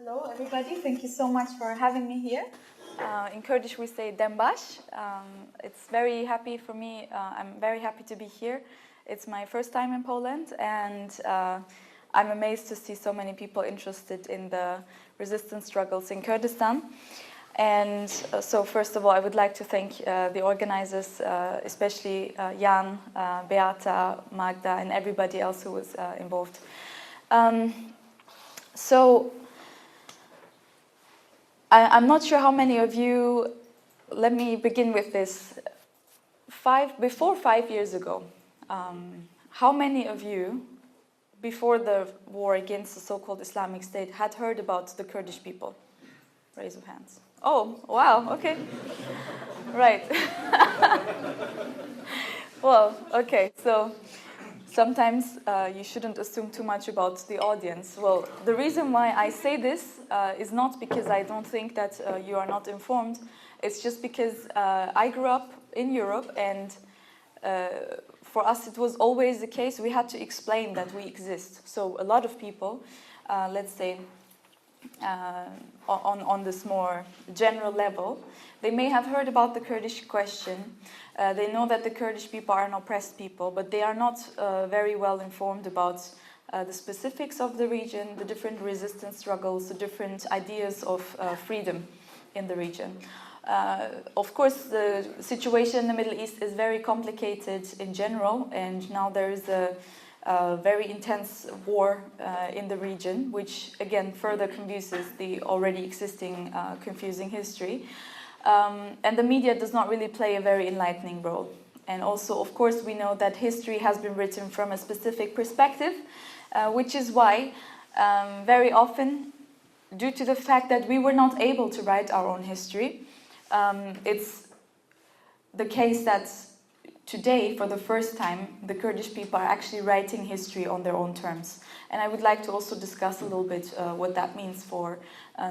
Hello, everybody. Thank you so much for having me here. In Kurdish, we say dembash. It's very happy for me. I'm very happy to be here. It's my first time in Poland, and I'm amazed to see so many people interested in the resistance struggles in Kurdistan. And so, first of all, I would like to thank the organizers, especially Jan, Beata, Magda, and everybody else who was involved. I'm not sure how many of you, let me begin with this. Before 5 years ago, how many of you, before the war against the so-called Islamic State, had heard about the Kurdish people? Raise of hands. Oh, wow, okay. Right. Well, okay, so sometimes you shouldn't assume too much about the audience. Well, the reason why I say this is not because I don't think that you are not informed. It's just because I grew up in Europe, and for us it was always the case. We had to explain that we exist. So a lot of people, let's say, on this more general level, they may have heard about the Kurdish question. They know that the Kurdish people are an oppressed people, but they are not very well informed about the specifics of the region, the different resistance struggles, the different ideas of freedom in the region. Of course, the situation in the Middle East is very complicated in general, and now there is a very intense war in the region, which again further confuses the already existing confusing history. And the media does not really play a very enlightening role. And also, of course, we know that history has been written from a specific perspective, which is why very often, due to the fact that we were not able to write our own history, it's the case that today, for the first time, the Kurdish people are actually writing history on their own terms. And I would like to also discuss a little bit what that means for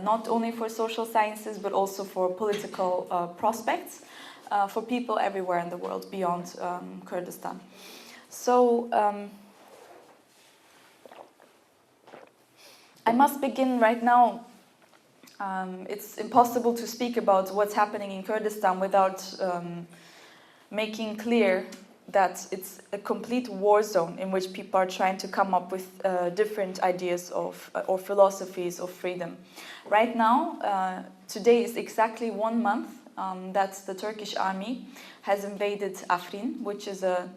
not only for social sciences, but also for political prospects for people everywhere in the world beyond Kurdistan. So I must begin right now. It's impossible to speak about what's happening in Kurdistan without making clear that it's a complete war zone in which people are trying to come up with different ideas of or philosophies of freedom. Right now, today is exactly 1 month that the Turkish army has invaded Afrin, which is a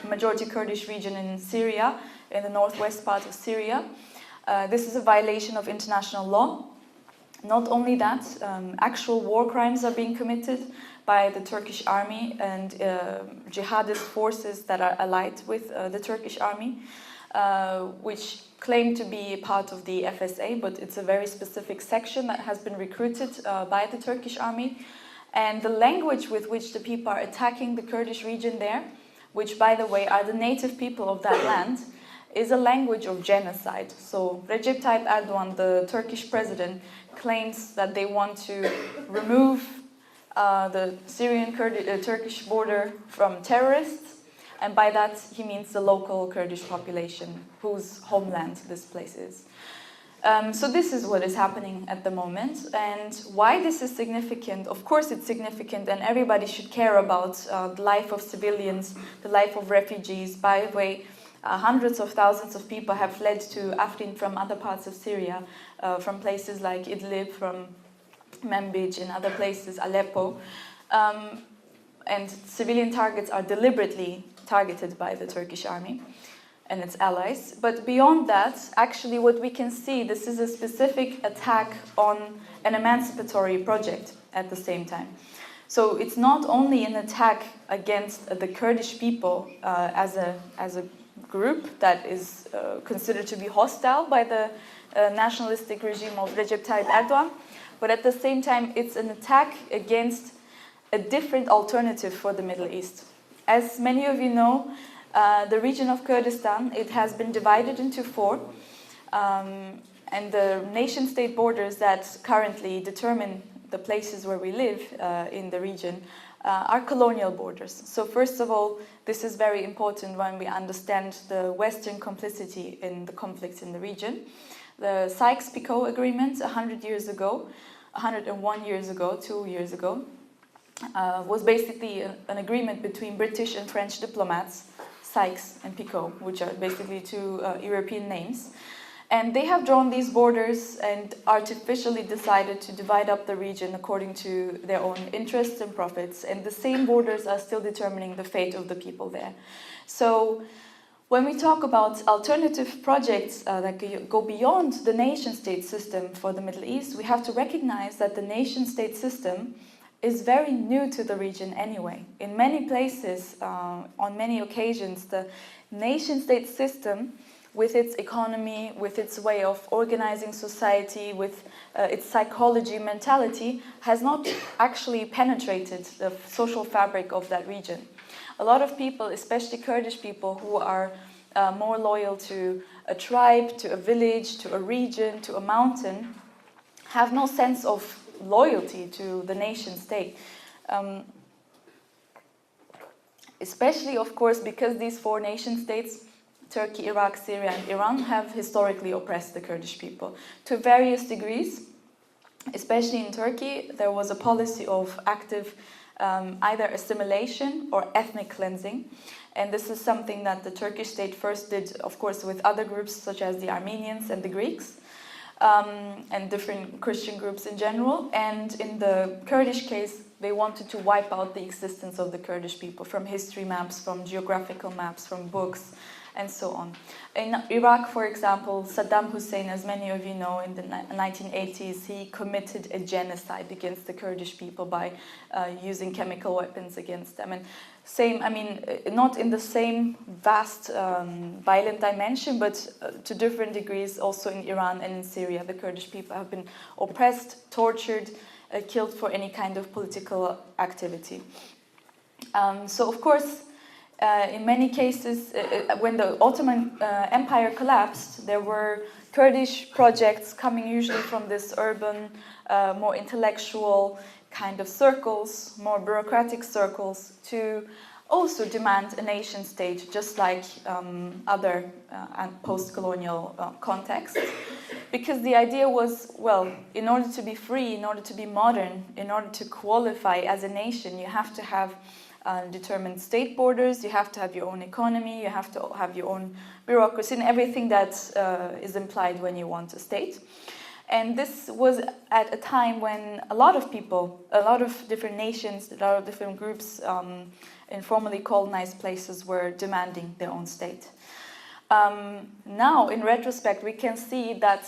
majority Kurdish region in Syria, in the northwest part of Syria. This is a violation of international law. Not only that, actual war crimes are being committed by the Turkish army and jihadist forces that are allied with the Turkish army, which claim to be part of the FSA, but it's a very specific section that has been recruited by the Turkish army. And the language with which the people are attacking the Kurdish region there, which, by the way, are the native people of that land, is a language of genocide. So Recep Tayyip Erdogan, the Turkish president, claims that they want to remove the Syrian-Turkish border from terrorists, and by that he means the local Kurdish population whose homeland this place is. So this is what is happening at the moment, and why this is significant. Of course it's significant, and everybody should care about the life of civilians, the life of refugees. By the way, hundreds of thousands of people have fled to Afrin from other parts of Syria, from places like Idlib, from Manbij, and other places, Aleppo. And civilian targets are deliberately targeted by the Turkish army and its allies. But beyond that, actually what we can see, this is a specific attack on an emancipatory project at the same time. So it's not only an attack against the Kurdish people as a group that is considered to be hostile by the nationalistic regime of Recep Tayyip Erdogan, but at the same time it's an attack against a different alternative for the Middle East. As many of you know, the region of Kurdistan, it has been divided into 4, and the nation-state borders that currently determine the places where we live in the region are colonial borders. So first of all, this is very important when we understand the Western complicity in the conflicts in the region. The Sykes-Picot Agreement 100 years ago, 101 years ago, 2 years ago, was basically an agreement between British and French diplomats, Sykes and Picot, which are basically two European names. And they have drawn these borders and artificially decided to divide up the region according to their own interests and profits. And the same borders are still determining the fate of the people there. So when we talk about alternative projects that go beyond the nation-state system for the Middle East, we have to recognize that the nation-state system is very new to the region anyway. In many places, on many occasions, the nation-state system, with its economy, with its way of organizing society, with its psychology, mentality, has not actually penetrated the social fabric of that region. A lot of people, especially Kurdish people, who are more loyal to a tribe, to a village, to a region, to a mountain, have no sense of loyalty to the nation state. Especially, of course, because these four nation states, Turkey, Iraq, Syria, and Iran, have historically oppressed the Kurdish people to various degrees. Especially in Turkey, there was a policy of active either assimilation or ethnic cleansing. And this is something that the Turkish state first did, of course, with other groups such as the Armenians and the Greeks, and different Christian groups in general. And in the Kurdish case, they wanted to wipe out the existence of the Kurdish people from history maps, from geographical maps, from books, and so on. In Iraq, for example, Saddam Hussein, as many of you know, in the 1980s, he committed a genocide against the Kurdish people by using chemical weapons against them. And same, I mean, not in the same vast violent dimension, but to different degrees also in Iran and in Syria. The Kurdish people have been oppressed, tortured, killed for any kind of political activity. So, of course, in many cases, when the Ottoman Empire collapsed, there were Kurdish projects coming usually from this urban, more intellectual kind of circles, more bureaucratic circles, to also demand a nation state, just like other post-colonial contexts. Because the idea was, well, in order to be free, in order to be modern, in order to qualify as a nation, you have to have determined state borders, you have to have your own economy, you have to have your own bureaucracy, and everything that is implied when you want a state. And this was at a time when a lot of people, a lot of different nations, a lot of different groups in formerly colonized places were demanding their own state. Now, in retrospect, we can see that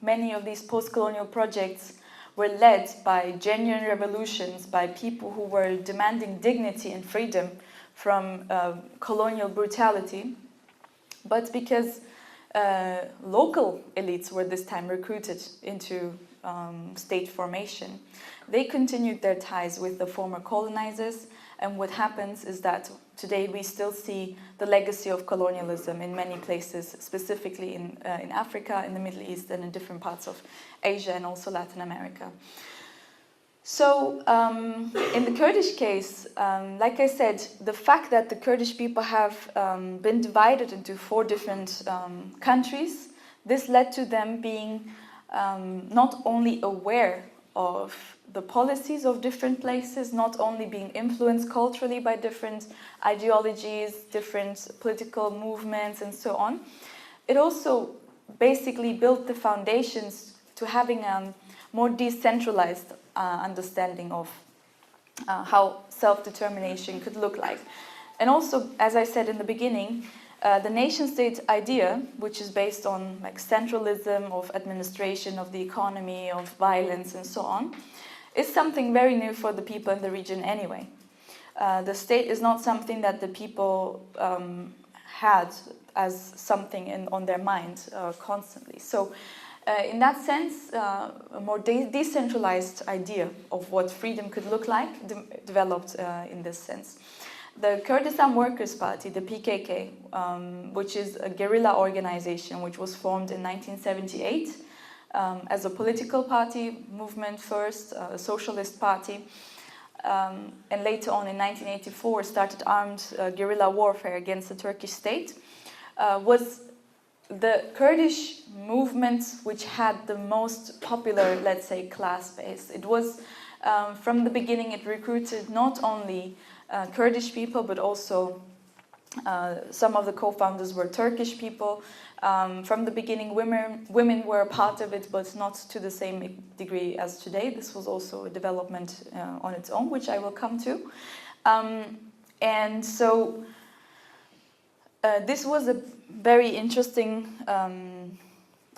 many of these post-colonial projects were led by genuine revolutions, by people who were demanding dignity and freedom from colonial brutality, but because local elites were this time recruited into state formation, they continued their ties with the former colonizers, and what happens is that today we still see the legacy of colonialism in many places, specifically in Africa, in the Middle East, and in different parts of Asia and also Latin America. So in the Kurdish case, like I said, the fact that the Kurdish people have been divided into 4 different countries, this led to them being not only aware of the policies of different places, not only being influenced culturally by different ideologies, different political movements, and so on. It also basically built the foundations to having a more decentralized understanding of how self-determination could look like. And also, as I said in the beginning, the nation-state idea, which is based on like centralism of administration, of the economy, of violence, and so on, is something very new for the people in the region anyway. The state is not something that the people had as something on their mind constantly. So in that sense, a more decentralized idea of what freedom could look like developed in this sense. The Kurdistan Workers' Party, the PKK, which is a guerrilla organization which was formed in 1978 as a political party movement first, a socialist party, and later on in 1984 started armed guerrilla warfare against the Turkish state, was the Kurdish movement, which had the most popular, let's say, class base, it was from the beginning, it recruited not only Kurdish people, but also some of the co-founders were Turkish people. From the beginning, women were a part of it, but not to the same degree as today. This was also a development on its own, which I will come to. And so this was a very interesting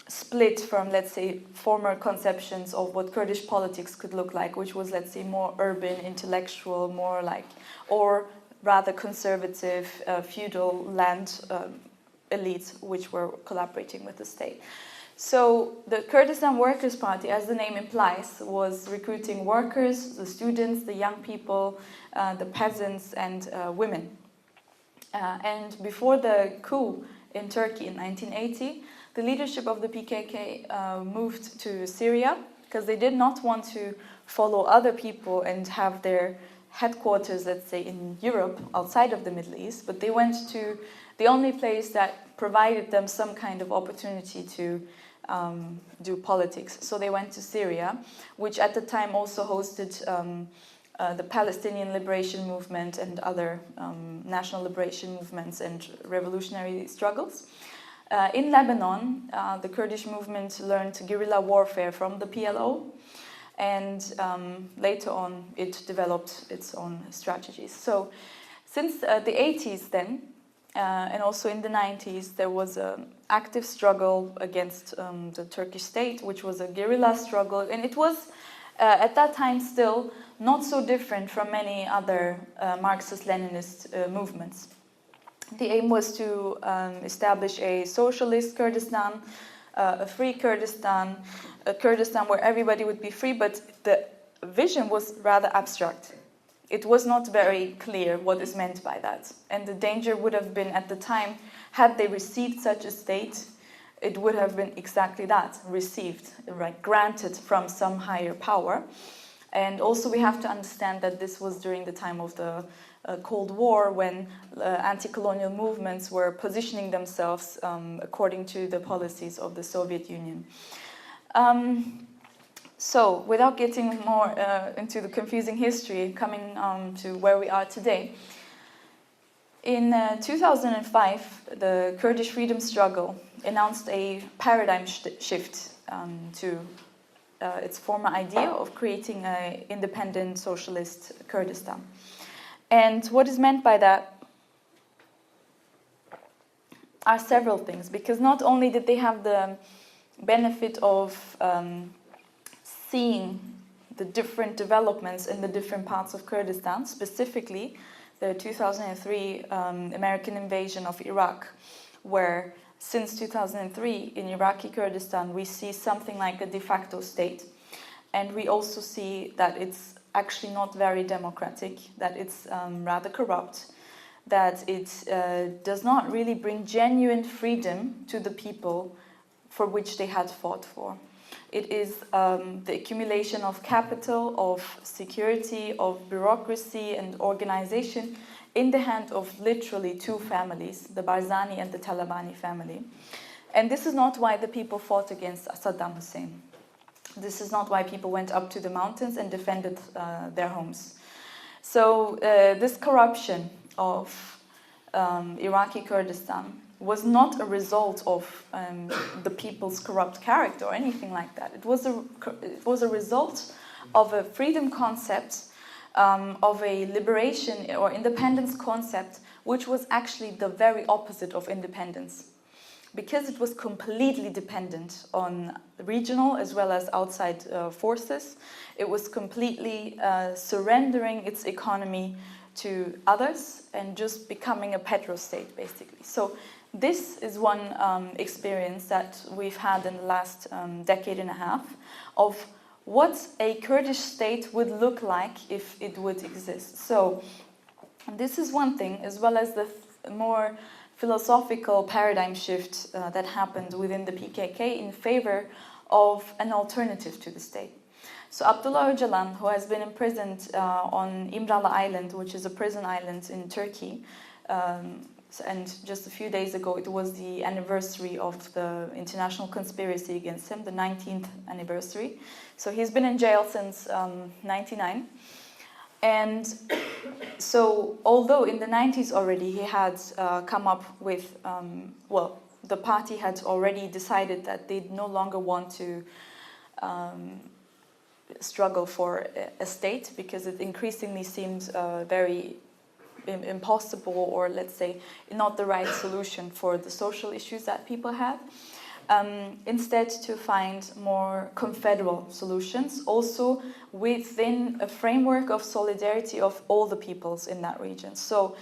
split from, let's say, former conceptions of what Kurdish politics could look like, which was, let's say, more urban, intellectual, more like, or rather conservative, feudal land elites, which were collaborating with the state. So the Kurdistan Workers' Party, as the name implies, was recruiting workers, the students, the young people, the peasants, and women. And before the coup in Turkey in 1980, the leadership of the PKK moved to Syria because they did not want to follow other people and have their headquarters, let's say, in Europe, outside of the Middle East, but they went to the only place that provided them some kind of opportunity to do politics. So they went to Syria, which at the time also hosted the Palestinian Liberation Movement and other national liberation movements and revolutionary struggles. In Lebanon, the Kurdish movement learned guerrilla warfare from the PLO, and later on it developed its own strategies. So since the 80s then, and also in the 90s, there was an active struggle against the Turkish state, which was a guerrilla struggle, and it was at that time still not so different from many other Marxist-Leninist movements. The aim was to establish a socialist Kurdistan, a free Kurdistan, a Kurdistan where everybody would be free, but the vision was rather abstract. It was not very clear what is meant by that. And the danger would have been at the time, had they received such a state, it would have been exactly that, received, right, granted from some higher power. And also we have to understand that this was during the time of the Cold War, when anti-colonial movements were positioning themselves according to the policies of the Soviet Union. So, without getting more into the confusing history, coming to where we are today, in 2005, the Kurdish freedom struggle announced a paradigm shift to its former idea of creating an independent socialist Kurdistan. And what is meant by that are several things, because not only did they have the benefit of seeing the different developments in the different parts of Kurdistan, specifically the 2003 American invasion of Iraq, where since 2003 in Iraqi Kurdistan we see something like a de facto state, and we also see that it's actually not very democratic, that it's rather corrupt, that it does not really bring genuine freedom to the people for which they had fought for. It is the accumulation of capital, of security, of bureaucracy and organization in the hand of literally two families, the Barzani and the Talabani family. And this is not why the people fought against Saddam Hussein. This is not why people went up to the mountains and defended their homes. So this corruption of Iraqi Kurdistan was not a result of the people's corrupt character or anything like that. It was a result of a freedom concept, of a liberation or independence concept, which was actually the very opposite of independence. Because it was completely dependent on regional as well as outside forces, it was completely surrendering its economy to others and just becoming a petrostate, basically. So this is one experience that we've had in the last decade and a half of what a Kurdish state would look like if it would exist. So this is one thing, as well as the more philosophical paradigm shift that happened within the PKK in favor of an alternative to the state. So Abdullah Öcalan, who has been imprisoned on İmralı Island, which is a prison island in Turkey, and just a few days ago it was the anniversary of the international conspiracy against him, the 19th anniversary. So he's been in jail since 99. And so although in the 90s already he had come up with, well, the party had already decided that they no longer want to struggle for a state, because it increasingly seems very impossible, or let's say not the right solution for the social issues that people have. Instead, to find more confederal solutions, also within a framework of solidarity of all the peoples in that region. So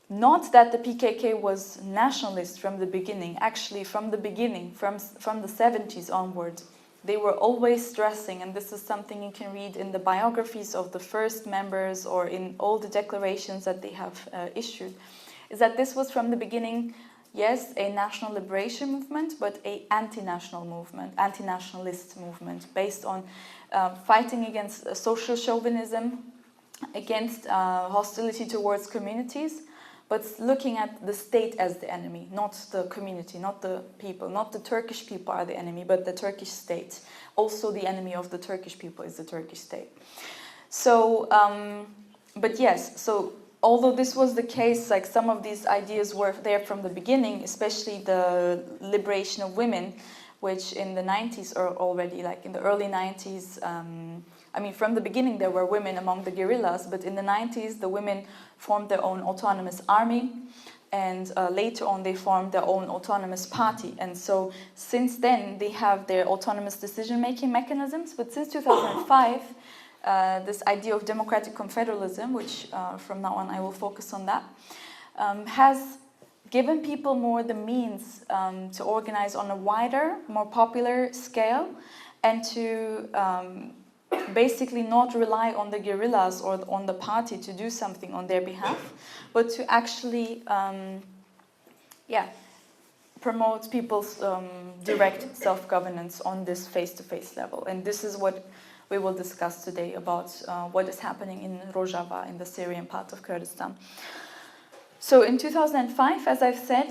not that the PKK was nationalist from the beginning. Actually, from the beginning, from the 70s onward, they were always stressing, and this is something you can read in the biographies of the first members or in all the declarations that they have issued, is that this was from the beginning, yes, a national liberation movement, but an anti-national movement, anti-nationalist movement, based on fighting against social chauvinism, against hostility towards communities, but looking at the state as the enemy, not the community, not the people, not the Turkish people are the enemy, but the Turkish state. Also the enemy of the Turkish people is the Turkish state. So, but yes, so although this was the case, like some of these ideas were there from the beginning, especially the liberation of women, which in the 90s or already, like in the early 90s, I mean, from the beginning there were women among the guerrillas, but in the 90s the women formed their own autonomous army, and later on they formed their own autonomous party. And so since then they have their autonomous decision-making mechanisms, but since 2005, this idea of democratic confederalism, which from now on I will focus on that, has given people more the means to organize on a wider, more popular scale, and to basically not rely on the guerrillas or on the party to do something on their behalf, but to actually promote people's direct self-governance on this face-to-face level. And this is what we will discuss today about what is happening in Rojava, in the Syrian part of Kurdistan. So in 2005, as I've said,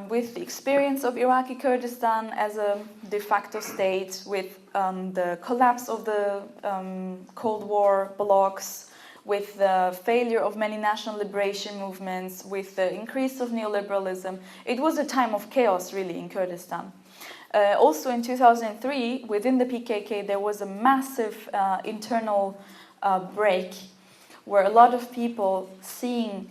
with the experience of Iraqi Kurdistan as a de facto state, with the collapse of the Cold War blocs, with the failure of many national liberation movements, with the increase of neoliberalism, it was a time of chaos really in Kurdistan. Also in 2003, within the PKK, there was a massive internal break where a lot of people seeing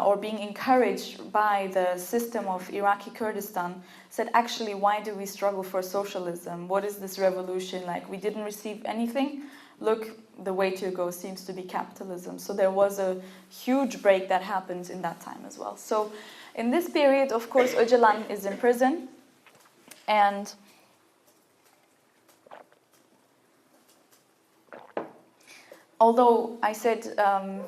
or being encouraged by the system of Iraqi Kurdistan said, actually, why do we struggle for socialism? What is this revolution like? We didn't receive anything. Look, the way to go seems to be capitalism. So there was a huge break that happened in that time as well. So in this period, of course, Öcalan is in prison. And although I said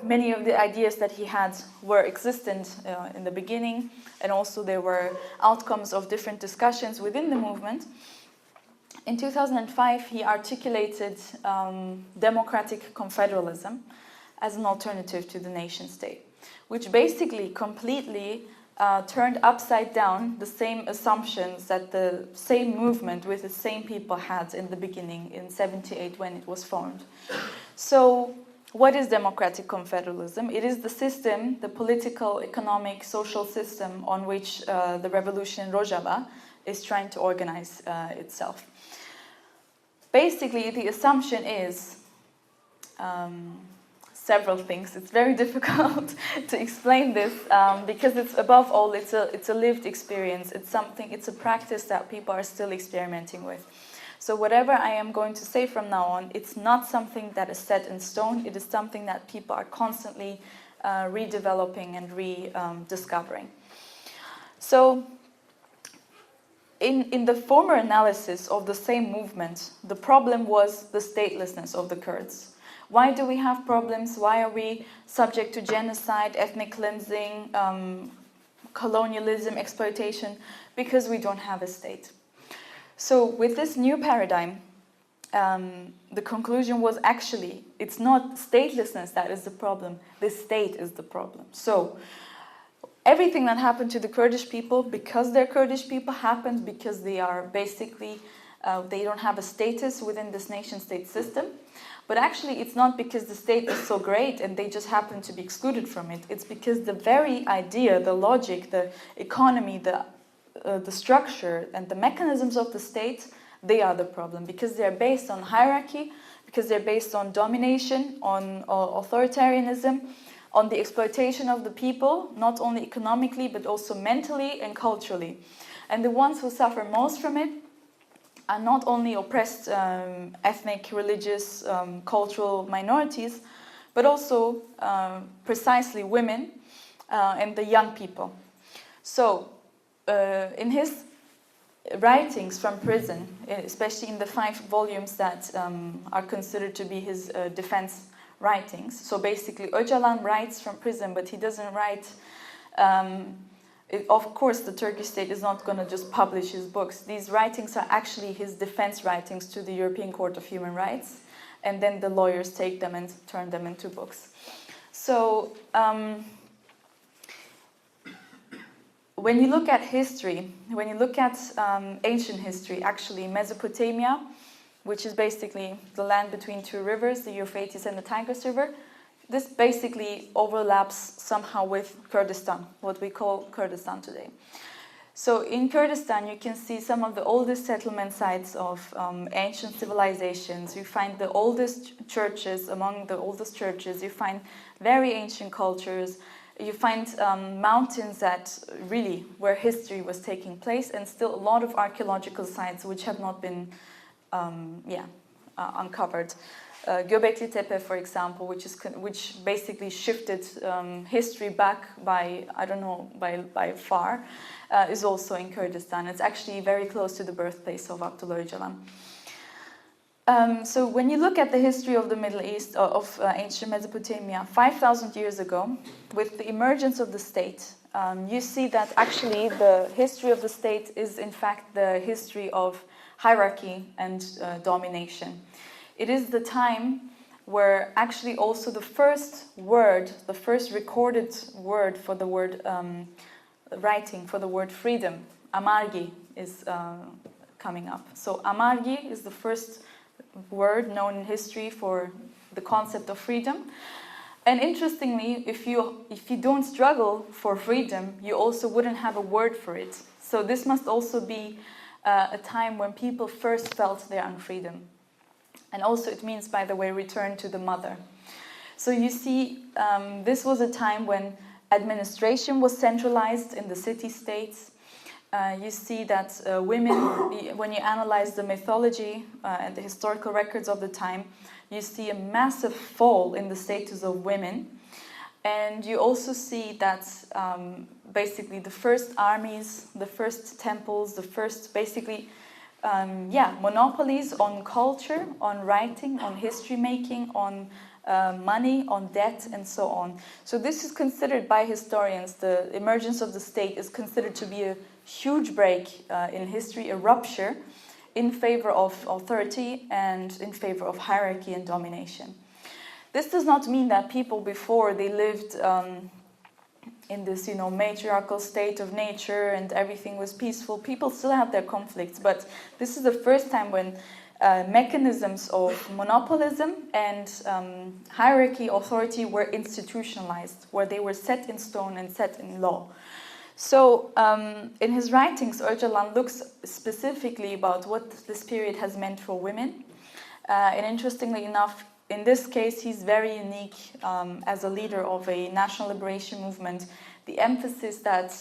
many of the ideas that he had were existent in the beginning, and also there were outcomes of different discussions within the movement, in 2005 he articulated democratic confederalism as an alternative to the nation state, which basically completely turned upside down the same assumptions that the same movement with the same people had in the beginning in 78 when it was formed. So what is democratic confederalism? It is the system, the political, economic, social system on which the revolution in Rojava is trying to organize itself. Basically, the assumption is several things. It's very difficult to explain this because it's above all, it's a lived experience. It's a practice that people are still experimenting with. So whatever I am going to say from now on, it's not something that is set in stone. It is something that people are constantly redeveloping and rediscovering. So in the former analysis of the same movement, the problem was the statelessness of the Kurds. Why do we have problems? Why are we subject to genocide, ethnic cleansing, colonialism, exploitation? Because we don't have a state. So with this new paradigm, the conclusion was actually, it's not statelessness that is the problem, the state is the problem. So everything that happened to the Kurdish people, because they're Kurdish people, happened because they are basically, they don't have a status within this nation-state system. But actually, it's not because the state is so great and they just happen to be excluded from it. It's because the very idea, the logic, the economy, the structure and the mechanisms of the state, they are the problem. Because they're based on hierarchy, because they're based on domination, on authoritarianism, on the exploitation of the people, not only economically, but also mentally and culturally. And the ones who suffer most from it are not only oppressed ethnic, religious, cultural minorities, but also precisely women and the young people. So, in his writings from prison, especially in the 5 volumes that are considered to be his defense writings. So basically, Öcalan writes from prison, but he doesn't write. Of course, the Turkish state is not going to just publish his books. These writings are actually his defense writings to the European Court of Human Rights, and then the lawyers take them and turn them into books. So, when you look at history, when you look at ancient history, actually Mesopotamia, which is basically the land between 2 rivers, the Euphrates and the Tigris River, this basically overlaps somehow with Kurdistan, what we call Kurdistan today. So in Kurdistan, you can see some of the oldest settlement sites of ancient civilizations. You find the oldest churches, among the oldest churches. You find very ancient cultures. You find mountains that really, where history was taking place, and still a lot of archaeological sites which have not been uncovered. Göbekli Tepe, for example, which basically shifted history back by, I don't know, by far, is also in Kurdistan. It's actually very close to the birthplace of Abdullah Öcalan. So when you look at the history of the Middle East, of ancient Mesopotamia, 5,000 years ago, with the emergence of the state, you see that actually the history of the state is in fact the history of hierarchy and domination. It is the time where actually also the first word, the first recorded word for the word writing, for the word freedom, amargi, is coming up. So amargi is the first word known in history for the concept of freedom. And interestingly, if you don't struggle for freedom, you also wouldn't have a word for it. So this must also be a time when people first felt their unfreedom. And also it means, by the way, return to the mother. So you see, this was a time when administration was centralized in the city-states. You see that women, when you analyze the mythology and the historical records of the time, you see a massive fall in the status of women. And you also see that basically the first armies, the first temples, the first basically monopolies on culture, on writing, on history making, on money, on debt, and so on. So this is considered by historians, the emergence of the state is considered to be a huge break in history, a rupture in favor of authority and in favor of hierarchy and domination. This does not mean that people before, they lived in this, matriarchal state of nature and everything was peaceful. People still have their conflicts, but this is the first time when mechanisms of monopolism and hierarchy, authority were institutionalized, where they were set in stone and set in law. So in his writings, Öcalan looks specifically about what this period has meant for women. And interestingly enough, in this case, he's very unique as a leader of a national liberation movement. The emphasis that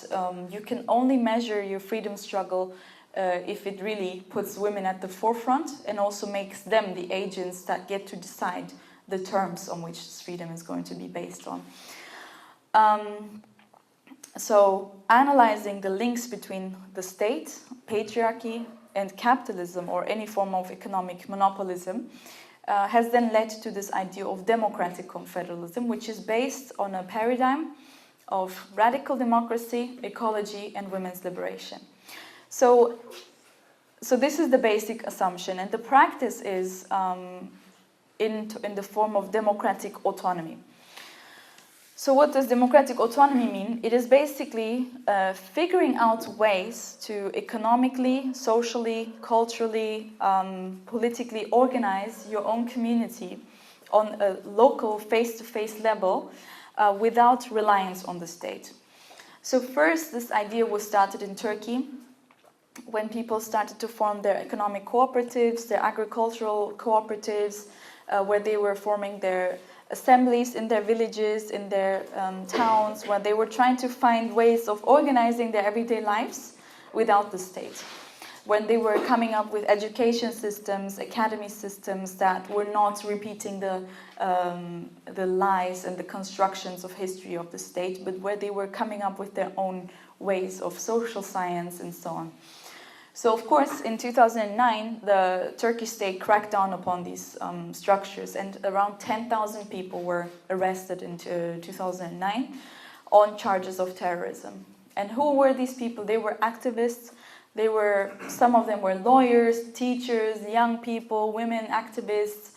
you can only measure your freedom struggle if it really puts women at the forefront and also makes them the agents that get to decide the terms on which this freedom is going to be based on. So analyzing the links between the state, patriarchy, and capitalism, or any form of economic monopolism, has then led to this idea of democratic confederalism, which is based on a paradigm of radical democracy, ecology, and women's liberation. So this is the basic assumption, and the practice is in the form of democratic autonomy. So what does democratic autonomy mean? It is basically figuring out ways to economically, socially, culturally, politically organize your own community on a local, face-to-face level without reliance on the state. So first, this idea was started in Turkey when people started to form their economic cooperatives, their agricultural cooperatives, where they were forming their assemblies in their villages, in their towns, where they were trying to find ways of organizing their everyday lives without the state. When they were coming up with education systems, academy systems that were not repeating the lies and the constructions of history of the state, but where they were coming up with their own ways of social science and so on. So, of course, in 2009, the Turkish state cracked down upon these structures, and around 10,000 people were arrested in 2009 on charges of terrorism. And who were these people? They were activists. Some of them were lawyers, teachers, young people, women activists.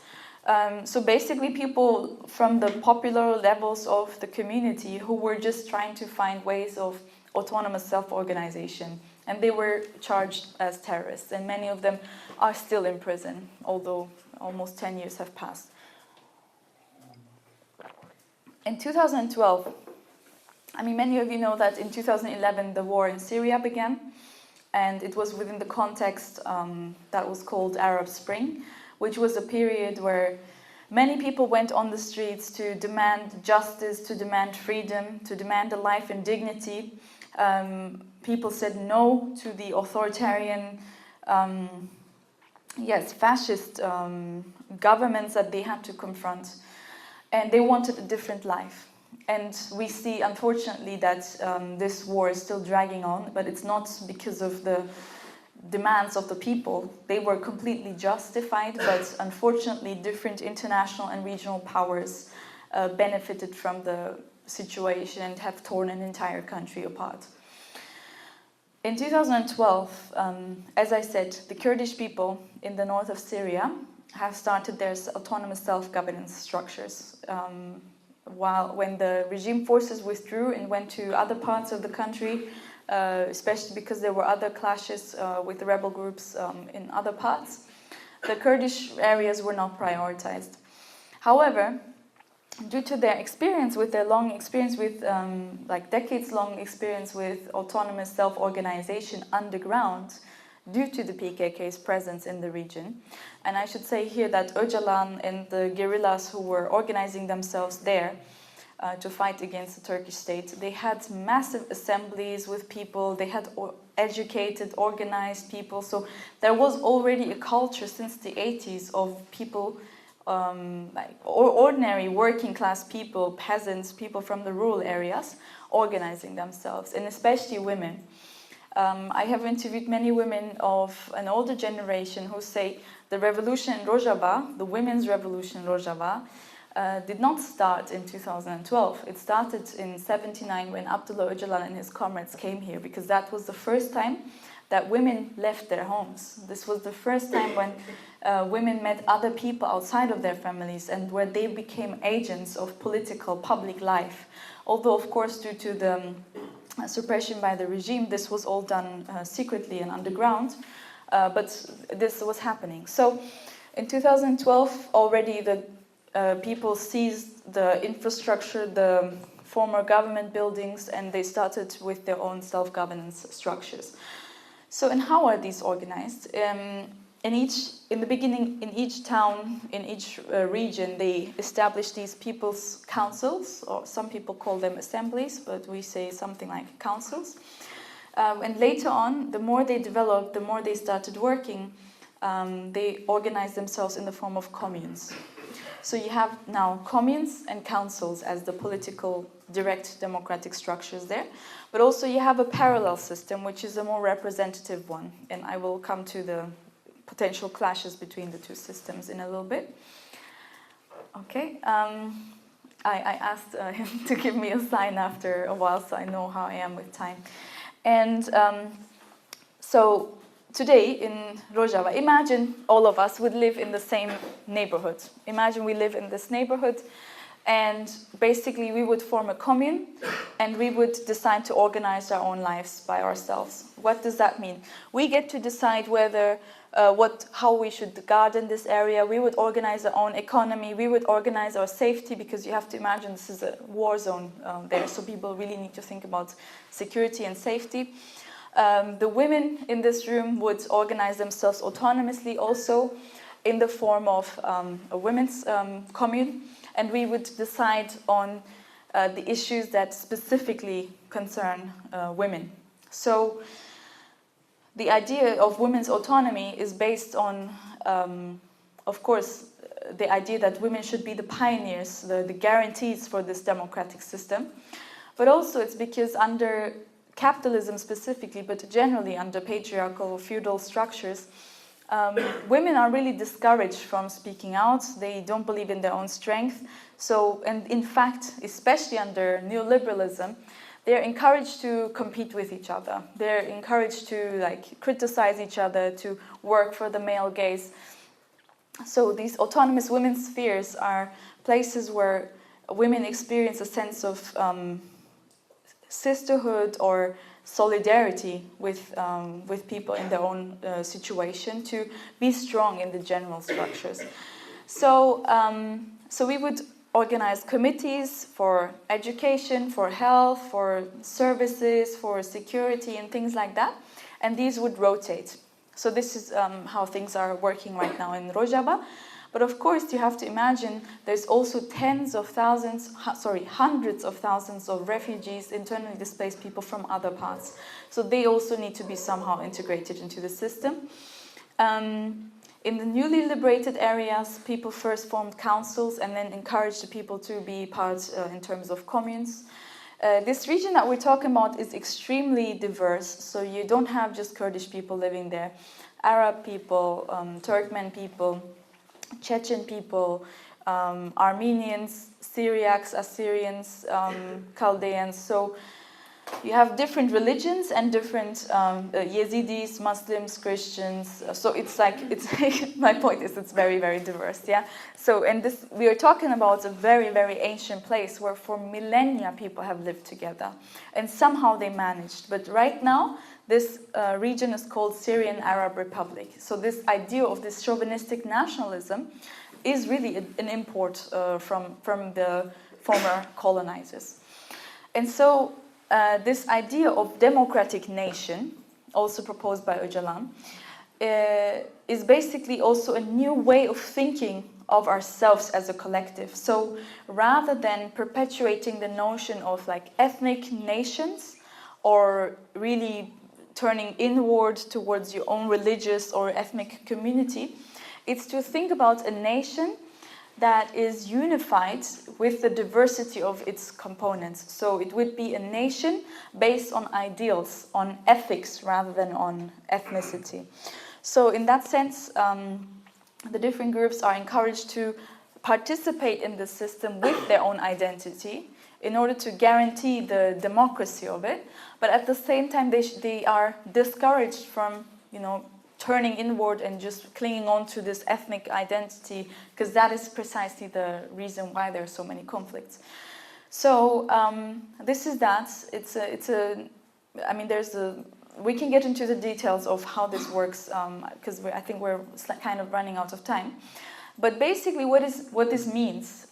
So basically people from the popular levels of the community who were just trying to find ways of autonomous self-organization. And they were charged as terrorists, and many of them are still in prison, although almost 10 years have passed. In 2012, many of you know that in 2011 the war in Syria began, and it was within the context that was called Arab Spring, which was a period where many people went on the streets to demand justice, to demand freedom, to demand a life in dignity. People said no to the authoritarian, fascist governments that they had to confront. And they wanted a different life. And we see, unfortunately, that this war is still dragging on, but it's not because of the demands of the people. They were completely justified, but unfortunately, different international and regional powers benefited from the situation and have torn an entire country apart. In 2012, as I said, the Kurdish people in the north of Syria have started their autonomous self-governance structures. When the regime forces withdrew and went to other parts of the country, especially because there were other clashes with the rebel groups in other parts, the Kurdish areas were not prioritized. However, due to their experience, with their long experience with, decades-long experience with autonomous self-organization underground, due to the PKK's presence in the region, and I should say here that Öcalan and the guerrillas who were organizing themselves there to fight against the Turkish state, they had massive assemblies with people, they had educated, organized people, so there was already a culture since the 80s of people ordinary working class people, peasants, people from the rural areas organizing themselves, and especially women. I have interviewed many women of an older generation who say the revolution in Rojava, the women's revolution in Rojava, did not start in 2012. It started in 1979 when Abdullah Öcalan and his comrades came here, because that was the first time that women left their homes. This was the first time when women met other people outside of their families and where they became agents of political public life. Although, of course, due to the suppression by the regime, this was all done secretly and underground, but this was happening. So in 2012, already the people seized the infrastructure, the former government buildings, and they started with their own self-governance structures. So, and how are these organized? In the beginning, in each town, in each region, they established these people's councils, or some people call them assemblies, but we say something like councils. And later on, the more they developed, the more they started working, they organized themselves in the form of communes. So you have now communes and councils as the political, direct democratic structures there. But also you have a parallel system, which is a more representative one. And I will come to the potential clashes between the two systems in a little bit. Okay. I asked him to give me a sign after a while, so I know how I am with time. And so today in Rojava, imagine all of us would live in the same neighborhood. Imagine we live in this neighborhood. And basically we would form a commune and we would decide to organize our own lives by ourselves. What does that mean? We get to decide whether how we should garden this area. We would organize our own economy. We would organize our safety, because you have to imagine this is a war zone there, so people really need to think about security and safety. The women in this room would organize themselves autonomously also in the form of a women's commune, and we would decide on the issues that specifically concern women. So the idea of women's autonomy is based on, of course, the idea that women should be the pioneers, the guarantees for this democratic system. But also it's because under capitalism specifically, but generally under patriarchal feudal structures, women are really discouraged from speaking out. They don't believe in their own strength. So, and in fact, especially under neoliberalism, they're encouraged to compete with each other. They're encouraged to criticize each other, to work for the male gaze. So these autonomous women's spheres are places where women experience a sense of sisterhood or solidarity with people in their own situation, to be strong in the general structures. So, so we would organize committees for education, for health, for services, for security and things like that, and these would rotate. So this is how things are working right now in Rojava. But of course, you have to imagine there's also hundreds of thousands of refugees, internally displaced people from other parts. So they also need to be somehow integrated into the system. In the newly liberated areas, people first formed councils and then encouraged the people to be part in terms of communes. This region that we're talking about is extremely diverse, so you don't have just Kurdish people living there. Arab people, Turkmen people, Chechen people, Armenians, Syriacs, Assyrians, Chaldeans. So you have different religions and different Yazidis, Muslims, Christians. So it's my point is it's very, very diverse. Yeah. So and this we are talking about a very, very ancient place where for millennia people have lived together, and somehow they managed. But right now, this region is called Syrian Arab Republic. So this idea of this chauvinistic nationalism is really an import from the former colonizers. And so this idea of democratic nation, also proposed by Öcalan, is basically also a new way of thinking of ourselves as a collective. So rather than perpetuating the notion of ethnic nations, or really turning inward towards your own religious or ethnic community, it's to think about a nation that is unified with the diversity of its components. So it would be a nation based on ideals, on ethics rather than on ethnicity. So in that sense, the different groups are encouraged to participate in the system with their own identity in order to guarantee the democracy of it. But at the same time, they are discouraged from, turning inward and just clinging on to this ethnic identity, because that is precisely the reason why there are so many conflicts. So this is that. We can get into the details of how this works, because I think we're kind of running out of time. But basically, what this means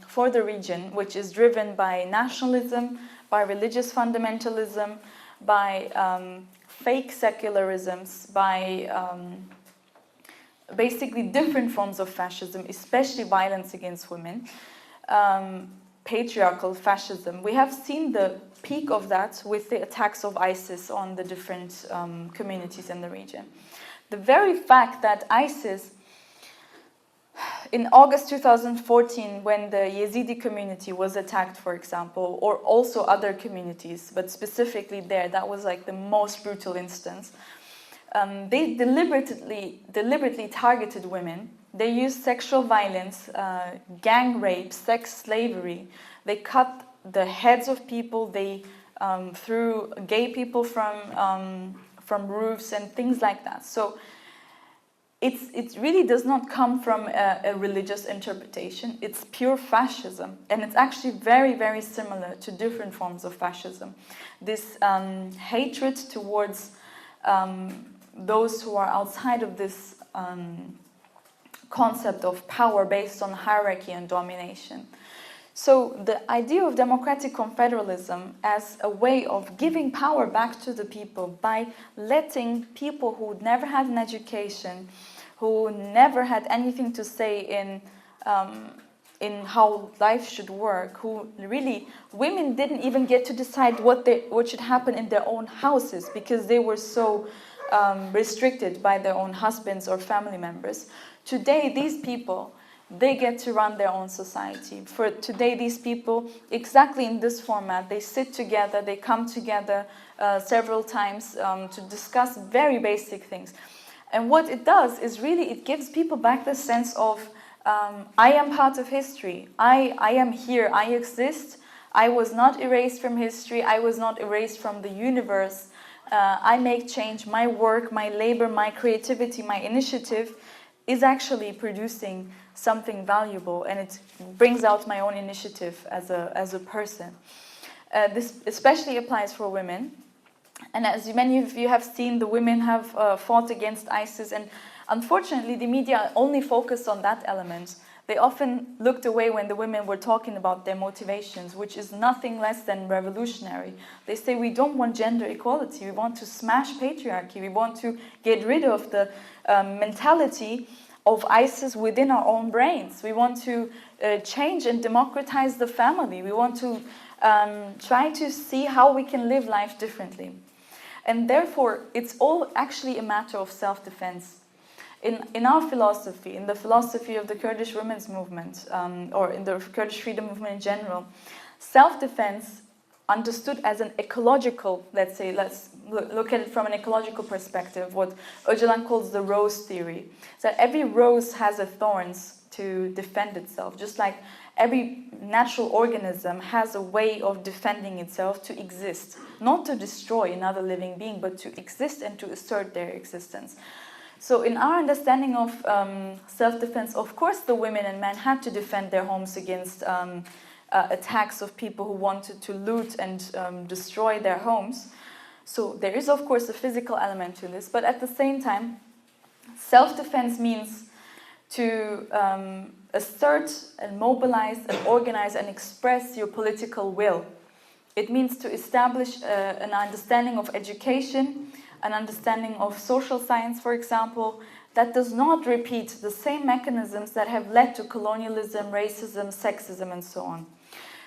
for the region, which is driven by nationalism, by religious fundamentalism, by fake secularisms, by basically different forms of fascism, especially violence against women, patriarchal fascism. We have seen the peak of that with the attacks of ISIS on the different communities in the region. The very fact that ISIS, in August 2014, when the Yazidi community was attacked, for example, or also other communities, but specifically there, that was the most brutal instance. They deliberately targeted women. They used sexual violence, gang rape, sex slavery. They cut the heads of people. They threw gay people from roofs and things like that. So it really does not come from a religious interpretation. It's pure fascism, and it's actually very, very similar to different forms of fascism. This hatred towards those who are outside of this concept of power based on hierarchy and domination. So the idea of democratic confederalism as a way of giving power back to the people by letting people who never had an education, who never had anything to say in how life should work, who really, women didn't even get to decide what should happen in their own houses because they were so restricted by their own husbands or family members. Today, these people, they get to run their own society. For today, these people, exactly in this format, they sit together, they come together several times to discuss very basic things. And what it does is really, it gives people back the sense of, I am part of history, I am here, I exist, I was not erased from history, I was not erased from the universe, I make change, my work, my labor, my creativity, my initiative is actually producing something valuable, and it brings out my own initiative as a person. This especially applies for women, and as many of you have seen, the women have fought against ISIS, and unfortunately the media only focused on that element. They often looked away when the women were talking about their motivations, which is nothing less than revolutionary. They say, we don't want gender equality, we want to smash patriarchy, we want to get rid of the mentality of ISIS within our own brains. We want to change and democratize the family. We want to try to see how we can live life differently. And therefore, it's all actually a matter of self-defense. In our philosophy, in the philosophy of the Kurdish women's movement, or in the Kurdish freedom movement in general, self-defense, understood as an ecological, let's look at it from an ecological perspective, what Öcalan calls the rose theory. So every rose has a thorns to defend itself, just like every natural organism has a way of defending itself to exist, not to destroy another living being, but to exist and to assert their existence. So in our understanding of self-defense, of course the women and men had to defend their homes against attacks of people who wanted to loot and destroy their homes. So there is of course a physical element to this, but at the same time, self-defense means to assert and mobilize and organize and express your political will. It means to establish an understanding of education, an understanding of social science, for example, that does not repeat the same mechanisms that have led to colonialism, racism, sexism, and so on.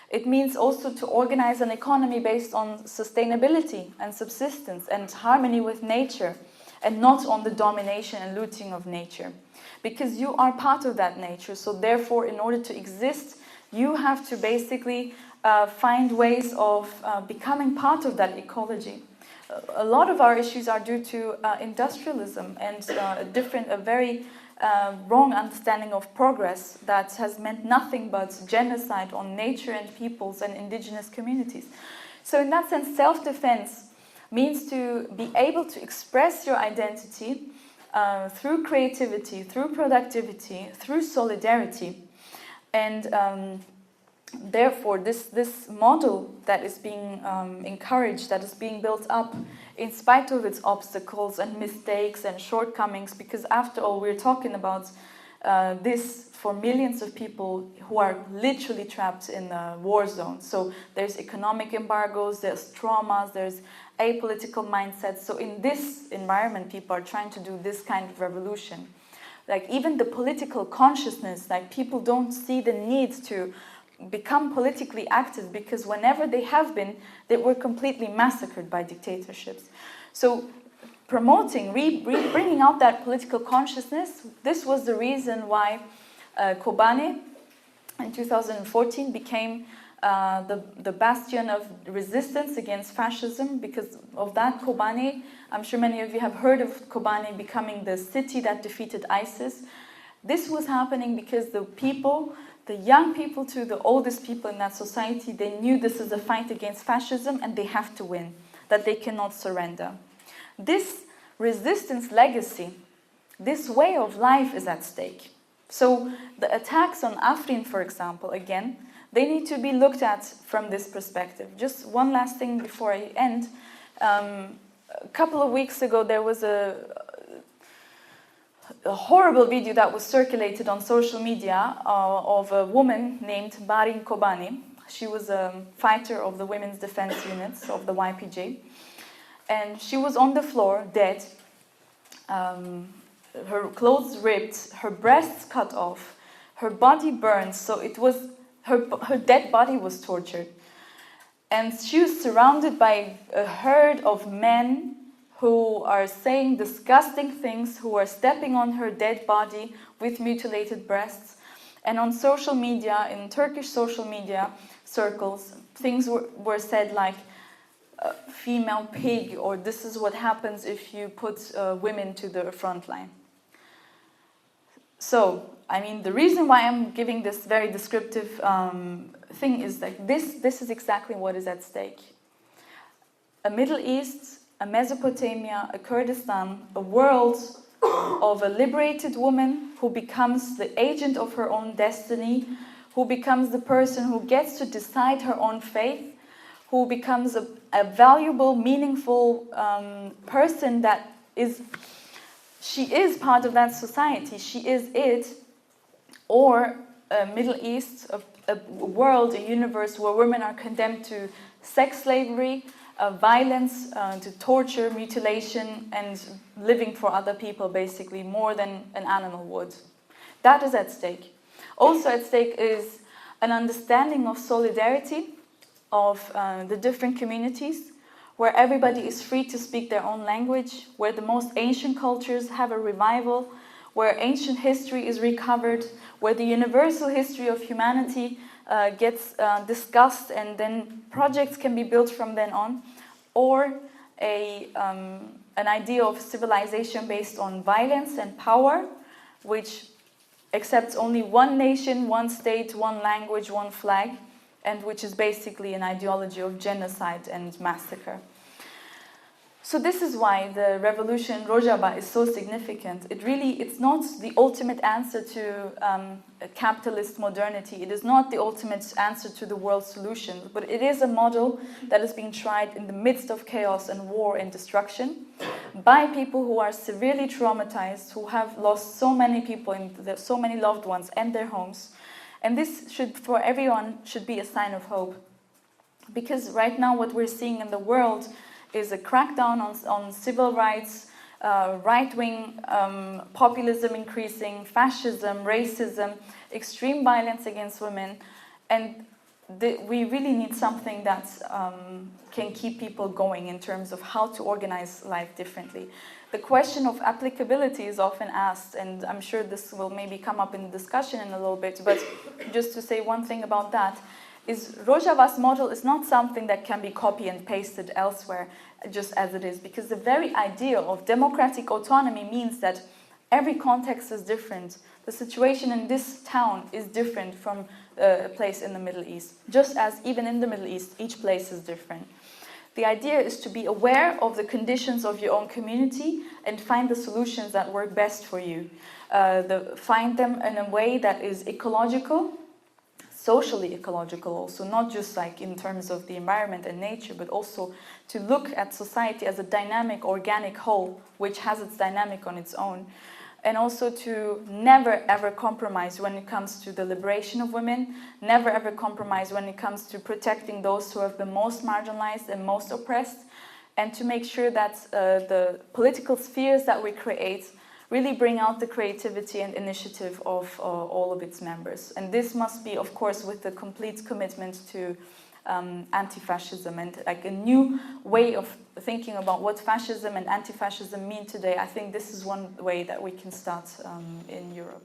It means also to organize an economy based on sustainability and subsistence and harmony with nature, and not on the domination and looting of nature. Because you are part of that nature, so therefore, in order to exist, you have to basically find ways of becoming part of that ecology. A lot of our issues are due to industrialism and a very wrong understanding of progress that has meant nothing but genocide on nature and peoples and indigenous communities. So in that sense, self-defense means to be able to express your identity through creativity, through productivity, through solidarity. And therefore, this model that is being encouraged, that is being built up in spite of its obstacles and mistakes and shortcomings, because after all, we're talking about this for millions of people who are literally trapped in a war zone. So there's economic embargoes, there's traumas, there's apolitical mindsets. So in this environment, people are trying to do this kind of revolution. Like even the political consciousness, like people don't see the need to become politically active, because whenever they have been, they were completely massacred by dictatorships. So promoting, bringing out that political consciousness, this was the reason why Kobane in 2014 became the bastion of resistance against fascism. Because of that, Kobane, I'm sure many of you have heard of Kobane becoming the city that defeated ISIS. This was happening because the people, the young people to the oldest people in that society, they knew this is a fight against fascism and they have to win, that they cannot surrender. This resistance legacy this way of life is at stake. So the attacks on Afrin, for example, again, they need to be looked at from this perspective. Just one last thing before I end. A couple of weeks ago, there was a horrible video that was circulated on social media of a woman named Barin Kobani. She was a fighter of the Women's Defense Units of the YPG. And she was on the floor, dead. Her clothes ripped, her breasts cut off, her body burned, so it was, her dead body was tortured. And she was surrounded by a herd of men who are saying disgusting things, who are stepping on her dead body with mutilated breasts. And on social media, in Turkish social media circles, things were said like, female pig, or this is what happens if you put women to the front line. So, I mean, the reason why I'm giving this very descriptive thing is that this is exactly what is at stake. A Middle East, a Mesopotamia, a Kurdistan, a world of a liberated woman who becomes the agent of her own destiny, who becomes the person who gets to decide her own fate, who becomes a valuable, meaningful person that is, she is part of that society, she is it, or a Middle East, a world, a universe where women are condemned to sex slavery, violence, to torture, mutilation, and living for other people, basically, more than an animal would. That is at stake. Also at stake is an understanding of solidarity of the different communities, where everybody is free to speak their own language, where the most ancient cultures have a revival, where ancient history is recovered, where the universal history of humanity gets discussed, and then projects can be built from then on, or an idea of civilization based on violence and power, which accepts only one nation, one state, one language, one flag, and which is basically an ideology of genocide and massacre. So this is why the revolution Rojava is so significant. It's not the ultimate answer to capitalist modernity. It is not the ultimate answer to the world's solution, but it is a model that is being tried in the midst of chaos and war and destruction by people who are severely traumatized, who have lost so many people, so many loved ones and their homes. And this should, for everyone, should be a sign of hope. Because right now what we're seeing in the world is a crackdown on civil rights, right-wing populism increasing, fascism, racism, extreme violence against women. And we really need something that can keep people going in terms of how to organize life differently. The question of applicability is often asked, and I'm sure this will maybe come up in the discussion in a little bit, but just to say one thing about that, is Rojava's model is not something that can be copied and pasted elsewhere, just as it is, because the very idea of democratic autonomy means that every context is different. The situation in this town is different from a place in the Middle East, just as even in the Middle East, each place is different. The idea is to be aware of the conditions of your own community and find the solutions that work best for you. Find them in a way that is ecological, socially ecological also, not just like in terms of the environment and nature, but also to look at society as a dynamic, organic whole, which has its dynamic on its own. And also to never ever compromise when it comes to the liberation of women, never ever compromise when it comes to protecting those who have been most marginalized and most oppressed, and to make sure that the political spheres that we create really bring out the creativity and initiative of all of its members. And this must be, of course, with the complete commitment to anti-fascism and like a new way of thinking about what fascism and anti-fascism mean today. I think this is one way that we can start in Europe.